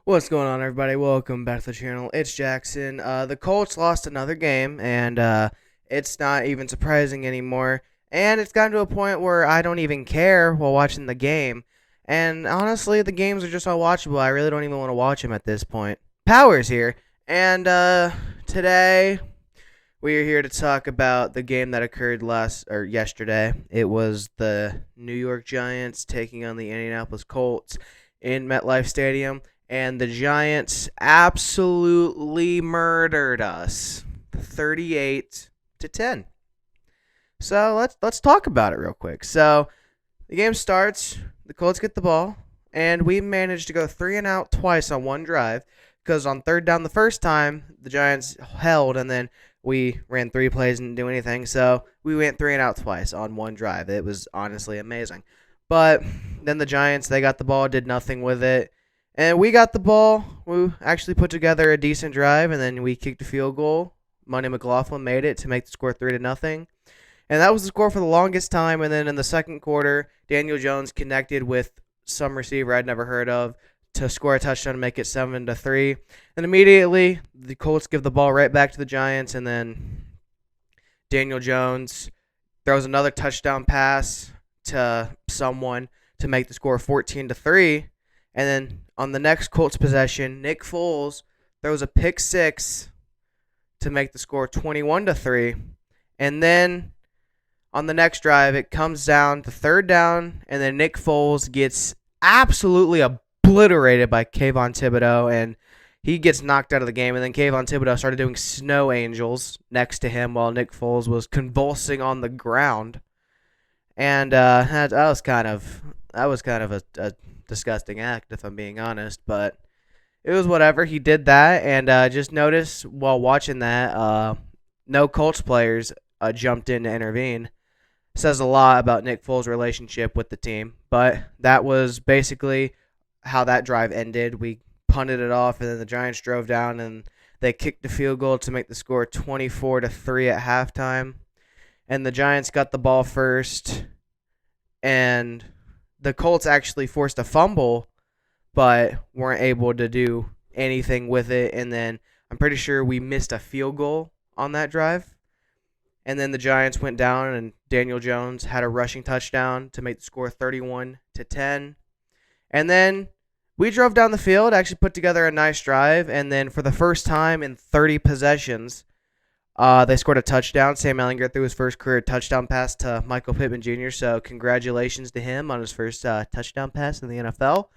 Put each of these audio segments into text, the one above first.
What's going on, everybody? Welcome back to the channel. It's Jackson. The Colts lost another game, and it's not even surprising anymore. And it's gotten to a point where I don't even care while watching the game. And honestly, the games are just unwatchable. I really don't even want to watch them at this point. Power's here, and today we are here to talk about the game that occurred yesterday. It was the New York Giants taking on the Indianapolis Colts in MetLife Stadium, and the Giants absolutely murdered us, 38-10. So let's talk about it real quick. So the game starts, the Colts get the ball, and we managed to go 3-and-out twice on one drive because on third down the first time the Giants held, and then we ran three plays and didn't do anything. So we went 3-and-out twice on one drive. It was honestly amazing. But then the Giants, they got the ball, did nothing with it. And we got the ball. We actually put together a decent drive, and then we kicked a field goal. Money McLaughlin made it to make the score 3-0. And that was the score for the longest time. And then in the second quarter, Daniel Jones connected with some receiver I'd never heard of to score a touchdown to make it 7-3. And immediately, the Colts give the ball right back to the Giants, and then Daniel Jones throws another touchdown pass to someone to make the score 14-3. And then on the next Colts possession, Nick Foles throws a pick six to make the score 21-3. And then on the next drive, it comes down to third down, and then Nick Foles gets absolutely obliterated by Kayvon Thibodeau, and he gets knocked out of the game. And then Kayvon Thibodeau started doing snow angels next to him while Nick Foles was convulsing on the ground. And that was kind of a disgusting act, if I'm being honest, but it was whatever. He did that, and just notice while watching that, no Colts players jumped in to intervene. Says a lot about Nick Foles' relationship with the team, but that was basically how that drive ended. We punted it off, and then the Giants drove down, and they kicked the field goal to make the score 24-3 at halftime. And the Giants got the ball first, and the Colts actually forced a fumble, but weren't able to do anything with it. And then I'm pretty sure we missed a field goal on that drive. And then the Giants went down, and Daniel Jones had a rushing touchdown to make the score 31-10. And then we drove down the field, actually put together a nice drive, and then for the first time in 30 possessions, they scored a touchdown. Sam Ehlinger threw his first career touchdown pass to Michael Pittman Jr., so congratulations to him on his first touchdown pass in the NFL.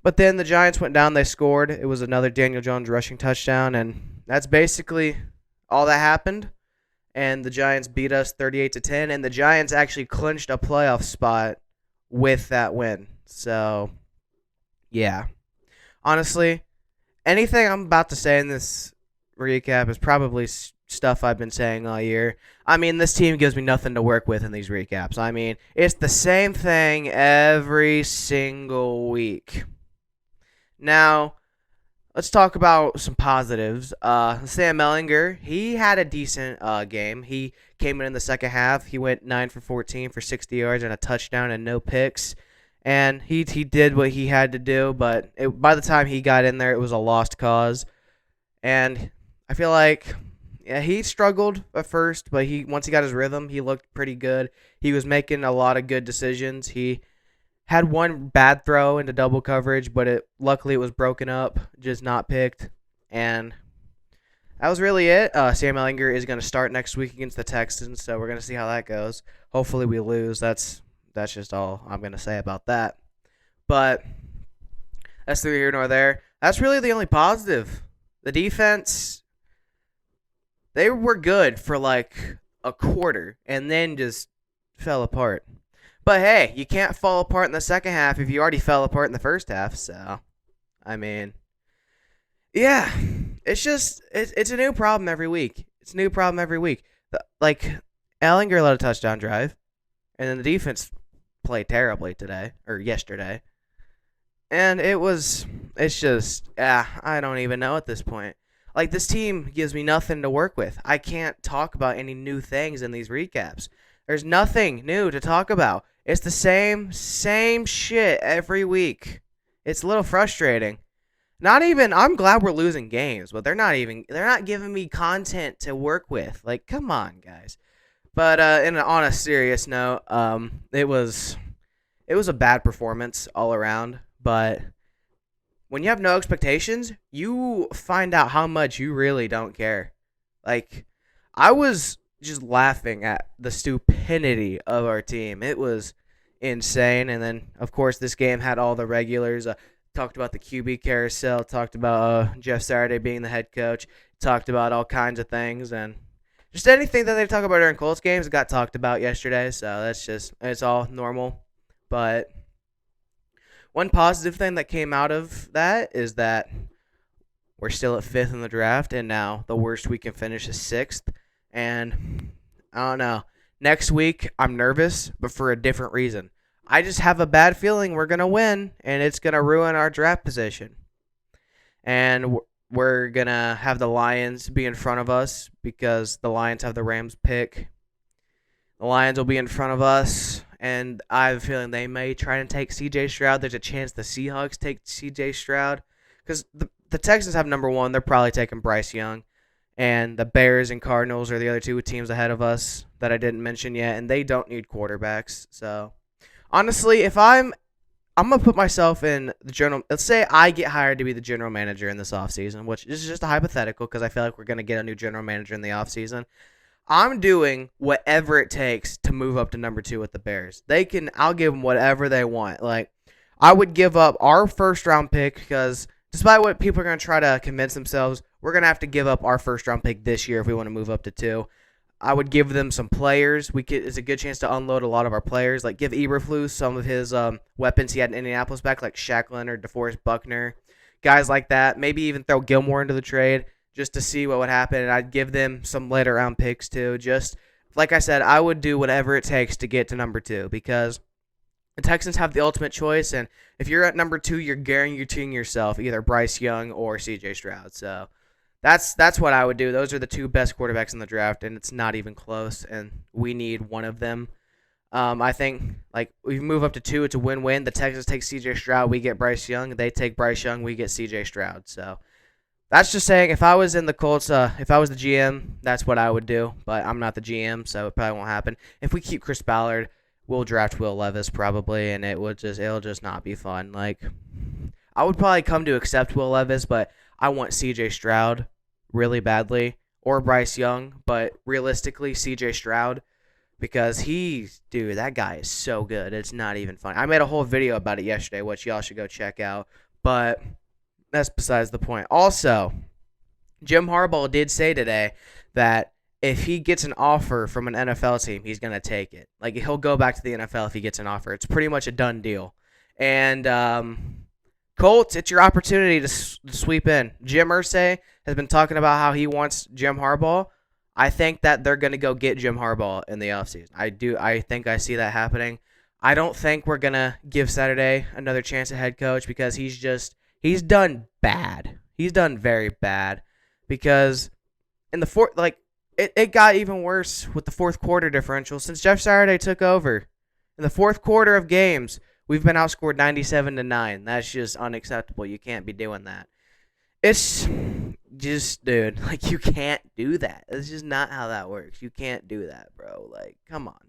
But then the Giants went down, they scored. It was another Daniel Jones rushing touchdown, and that's basically all that happened. And the Giants beat us 38-10, and the Giants actually clinched a playoff spot with that win. So, yeah. Honestly, anything I'm about to say in this recap is probably stuff I've been saying all year. I mean, this team gives me nothing to work with in these recaps. I mean, it's the same thing every single week. Now, let's talk about some positives. Sam Ehlinger, he had a decent game. He came in the second half. He went 9 for 14 for 60 yards and a touchdown and no picks. And he did what he had to do, but by the time he got in there, it was a lost cause. And I feel like, yeah, he struggled at first, but once he got his rhythm, he looked pretty good. He was making a lot of good decisions. He had one bad throw into double coverage, but luckily it was broken up, just not picked. And that was really it. Sam Ehlinger is going to start next week against the Texans, so we're going to see how that goes. Hopefully we lose. That's just all I'm going to say about that. But that's neither here nor there. That's really the only positive. The defense, they were good for like a quarter and then just fell apart. But hey, you can't fall apart in the second half if you already fell apart in the first half. So, I mean, yeah, it's a new problem every week. It's a new problem every week. Like, Ehlinger led a touchdown drive, and then the defense played terribly yesterday. And it's just, I don't even know at this point. Like, this team gives me nothing to work with. I can't talk about any new things in these recaps. There's nothing new to talk about. It's the same shit every week. It's a little frustrating. Not even. I'm glad we're losing games, but they're not even. They're not giving me content to work with. Like, come on, guys. But on a serious note, it was a bad performance all around. But when you have no expectations, you find out how much you really don't care. Like, I was just laughing at the stupidity of our team. It was insane. And then, of course, this game had all the regulars. Talked about the QB carousel. Talked about Jeff Saturday being the head coach. Talked about all kinds of things. And just anything that they talk about during Colts games got talked about yesterday. So it's all normal. But one positive thing that came out of that is that we're still at 5th in the draft, and now the worst we can finish is 6th. And I don't know. Next week, I'm nervous, but for a different reason. I just have a bad feeling we're going to win, and it's going to ruin our draft position. And we're going to have the Lions be in front of us because the Lions have the Rams pick. The Lions will be in front of us, and I have a feeling they may try and take C.J. Stroud. There's a chance the Seahawks take C.J. Stroud because the Texans have number 1. They're probably taking Bryce Young. And the Bears and Cardinals are the other 2 teams ahead of us that I didn't mention yet, and they don't need quarterbacks. So, honestly, if I'm going to put myself in the general – let's say I get hired to be the general manager in this offseason, which is just a hypothetical because I feel like we're going to get a new general manager in the offseason. I'm doing whatever it takes to move up to number 2 with the Bears. I'll give them whatever they want. Like, I would give up our first-round pick because despite what people are going to try to convince themselves, we're going to have to give up our first-round pick this year if we want to move up to 2. I would give them some players. It's a good chance to unload a lot of our players. Like, give Eberflus some of his weapons he had in Indianapolis back, like Shaq Leonard, DeForest Buckner, guys like that. Maybe even throw Gilmore into the trade just to see what would happen. And I'd give them some later-round picks, too. Just, like I said, I would do whatever it takes to get to number 2 because the Texans have the ultimate choice. And if you're at number 2, you're guaranteeing yourself either Bryce Young or C.J. Stroud. So that's what I would do. Those are the 2 best quarterbacks in the draft, and it's not even close, and we need one of them. I think, like, we move up to 2, it's a win-win. The Texans take C.J. Stroud, we get Bryce Young. They take Bryce Young, we get C.J. Stroud. So that's just saying if I was in the Colts, if I was the GM, that's what I would do. But I'm not the GM, so it probably won't happen. If we keep Chris Ballard, we'll draft Will Levis probably, and it'll just not be fun. Like, I would probably come to accept Will Levis, but I want C.J. Stroud really badly, or Bryce Young, but realistically, C.J. Stroud, because that guy is so good. It's not even funny. I made a whole video about it yesterday, which y'all should go check out, but that's besides the point. Also, Jim Harbaugh did say today that if he gets an offer from an NFL team, he's going to take it. Like, he'll go back to the NFL if he gets an offer. It's pretty much a done deal. And Colts, it's your opportunity to sweep in. Jim Irsay has been talking about how he wants Jim Harbaugh. I think that they're going to go get Jim Harbaugh in the offseason. I think I see that happening. I don't think we're going to give Saturday another chance at head coach because he's done bad. He's done very bad because in the fourth, like, it got even worse with the fourth quarter differential since Jeff Saturday took over. In the fourth quarter of games, we've been outscored 97-9. That's just unacceptable. You can't be doing that. It's just, dude, like, you can't do that. It's just not how that works. You can't do that, bro. Like, come on.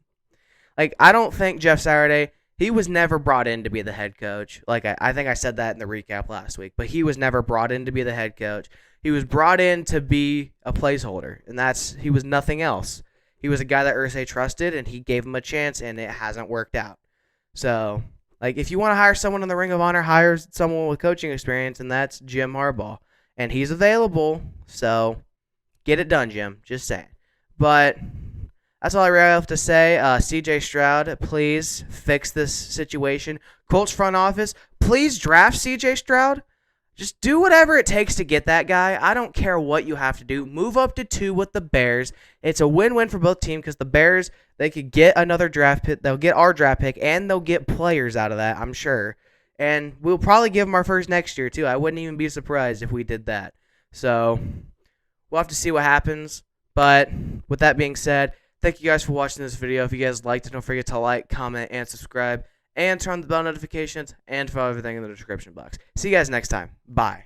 Like, I don't think Jeff Saturday, he was never brought in to be the head coach. Like, I think I said that in the recap last week, but he was never brought in to be the head coach. He was brought in to be a placeholder, and he was nothing else. He was a guy that Irsay trusted, and he gave him a chance, and it hasn't worked out. So, like, if you want to hire someone in the Ring of Honor, hire someone with coaching experience, and that's Jim Harbaugh. And he's available, so get it done, Jim. Just saying. But that's all I really have to say. C.J. Stroud, please fix this situation. Colts front office, please draft C.J. Stroud. Just do whatever it takes to get that guy. I don't care what you have to do. Move up to 2 with the Bears. It's a win-win for both teams because the Bears, they could get another draft pick. They'll get our draft pick, and they'll get players out of that, I'm sure. And we'll probably give them our first next year, too. I wouldn't even be surprised if we did that. So we'll have to see what happens. But with that being said, thank you guys for watching this video. If you guys liked it, don't forget to like, comment, and subscribe. And turn on the bell notifications and follow everything in the description box. See you guys next time. Bye.